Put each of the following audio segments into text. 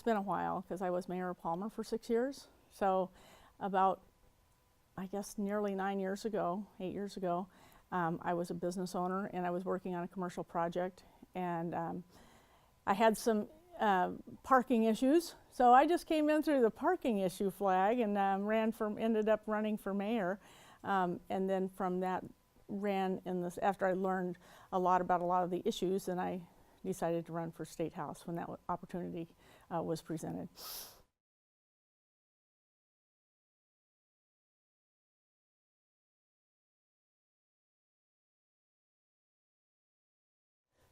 it's been a while because I was mayor of Palmer for 6 years. So about, I guess, nearly 9 years ago, 8 years ago, I was a business owner and I was working on a commercial project, and I had some parking issues. So I just came in through the parking issue flag and ended up running for mayor. And then from that ran in this, after I learned a lot about a lot of the issues, and I decided to run for State House when that opportunity was presented.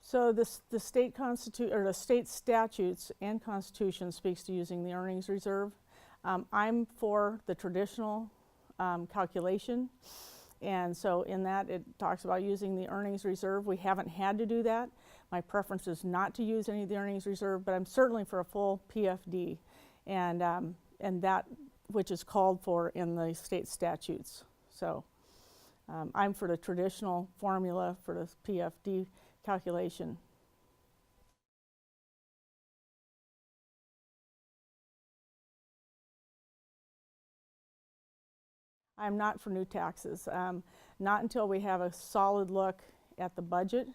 So the state the state statutes and constitution speaks to using the earnings reserve. I'm for the traditional calculation, and so in that it talks about using the earnings reserve. We haven't had to do that. My preference is not to use any of the earnings reserve, but I'm certainly for a full PFD, and that which is called for in the state statutes. So I'm for the traditional formula for the PFD calculation. I'm not for new taxes. Not until we have a solid look at the budget.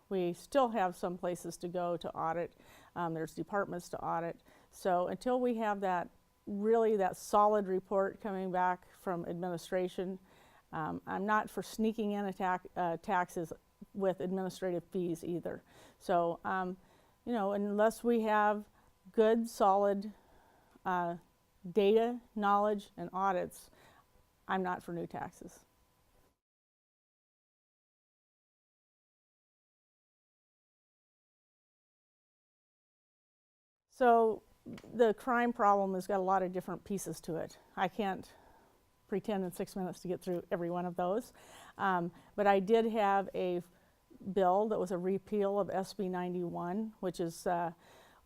We still have some places to go to audit. There's departments to audit. So until we have that, really that solid report coming back from administration, I'm not for sneaking in taxes with administrative fees either. So, you know, unless we have good, solid data, knowledge, and audits, I'm not for new taxes. So the crime problem has got a lot of different pieces to it. I can't pretend in 6 minutes to get through every one of those. But I did have a bill that was a repeal of SB 91, which is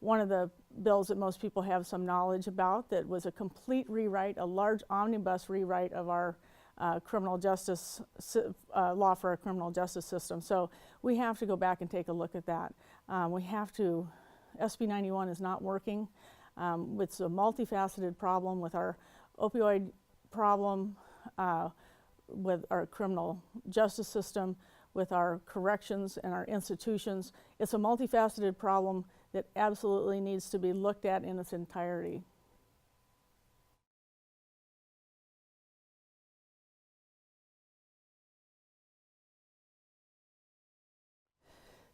one of the bills that most people have some knowledge about, that was a complete rewrite, a large omnibus rewrite of our criminal justice law for our criminal justice system. So we have to go back and take a look at that. SB 91 is not working. It's a multifaceted problem with our opioid problem, with our criminal justice system, with our corrections and our institutions. It's a multifaceted problem that absolutely needs to be looked at in its entirety.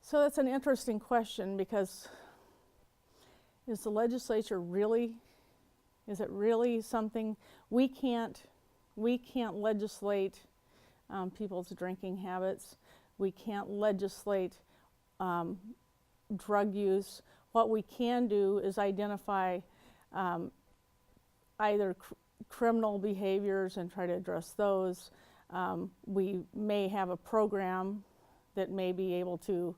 So that's an interesting question, because is the legislature really, is it really something we can't legislate people's drinking habits. We can't legislate drug use. What we can do is identify either criminal behaviors and try to address those. We may have a program that may be able to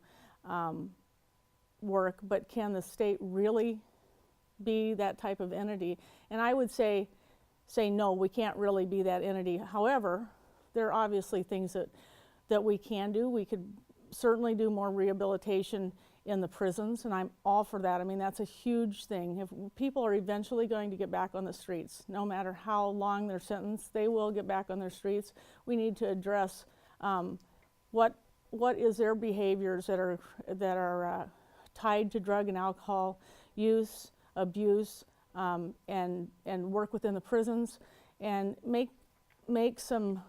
work, but can the state really be that type of entity? And I would say no, we can't really be that entity. However, there are obviously things that we can do. We could certainly do more rehabilitation in the prisons, and I'm all for that. I mean, that's a huge thing. If people are eventually going to get back on the streets, no matter how long their sentence, they will get back on their streets. We need to address what is their behaviors that are tied to drug and alcohol use, abuse, and work within the prisons, and make some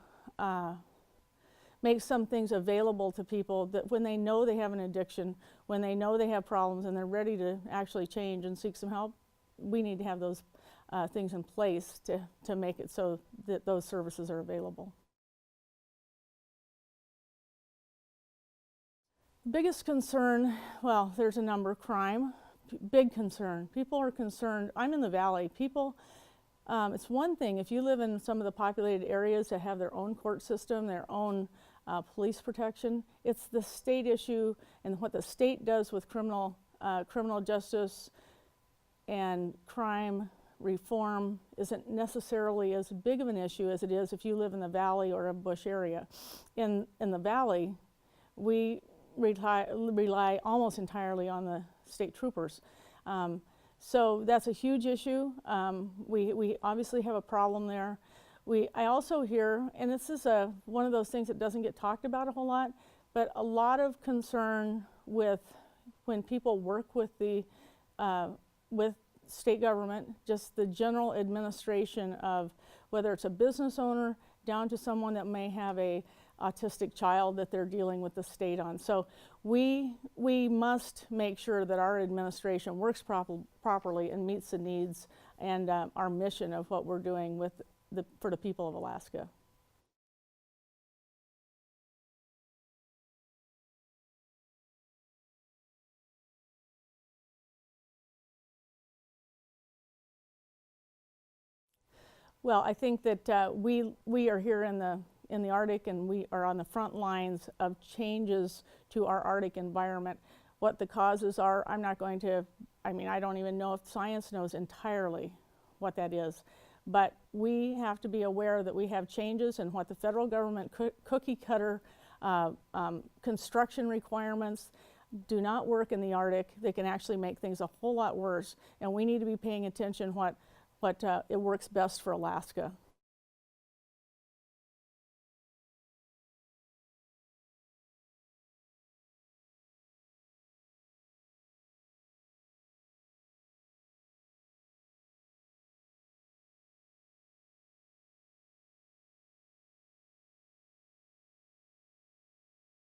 things available to people that when they know they have an addiction, when they know they have problems and they're ready to actually change and seek some help, we need to have those things in place to make it so that those services are available. Biggest concern, well, there's a number. Crime, big concern. People are concerned. I'm in the Valley. People, it's one thing if you live in some of the populated areas that have their own court system, their own police protection. It's the state issue, and what the state does with criminal justice and crime reform isn't necessarily as big of an issue as it is if you live in the Valley or a bush area. In the Valley, we rely almost entirely on the state troopers. So that's a huge issue. We obviously have a problem there. I also hear, and this is one of those things that doesn't get talked about a whole lot, but a lot of concern with when people work with with state government, just the general administration of whether it's a business owner down to someone that may have a autistic child that they're dealing with the state on. So we must make sure that our administration works properly and meets the needs and our mission of what we're doing for the people of Alaska. Well, I think that we are here in the Arctic, and we are on the front lines of changes to our Arctic environment. What the causes are, I'm not going to, I mean, I don't even know if science knows entirely what that is. But we have to be aware that we have changes in what the federal government cookie cutter construction requirements do not work in the Arctic. They can actually make things a whole lot worse, and we need to be paying attention what it works best for Alaska.